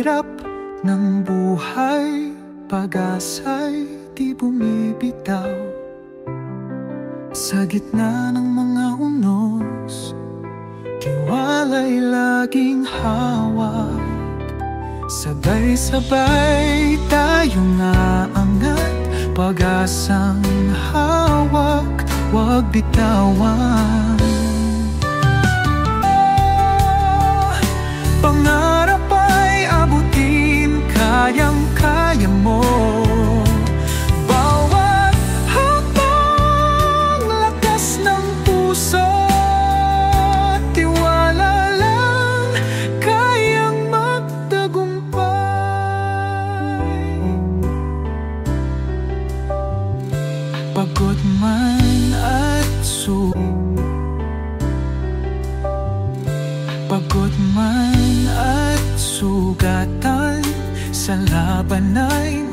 hirap ng buhay, pag-asa'y di bumibitaw. Sa gitna ng mga unos, tiwala'y laging hawak. Sabay-sabay tayong aangat, pag-asang hawak, huwag bitawan. Pangarap ay abutin, kayang-kaya mo. Bawat hakbang, lakas ng puso, tiwala lang, kayang magtagumpay. Pagod man at pagod man at sugatan, sa laban ay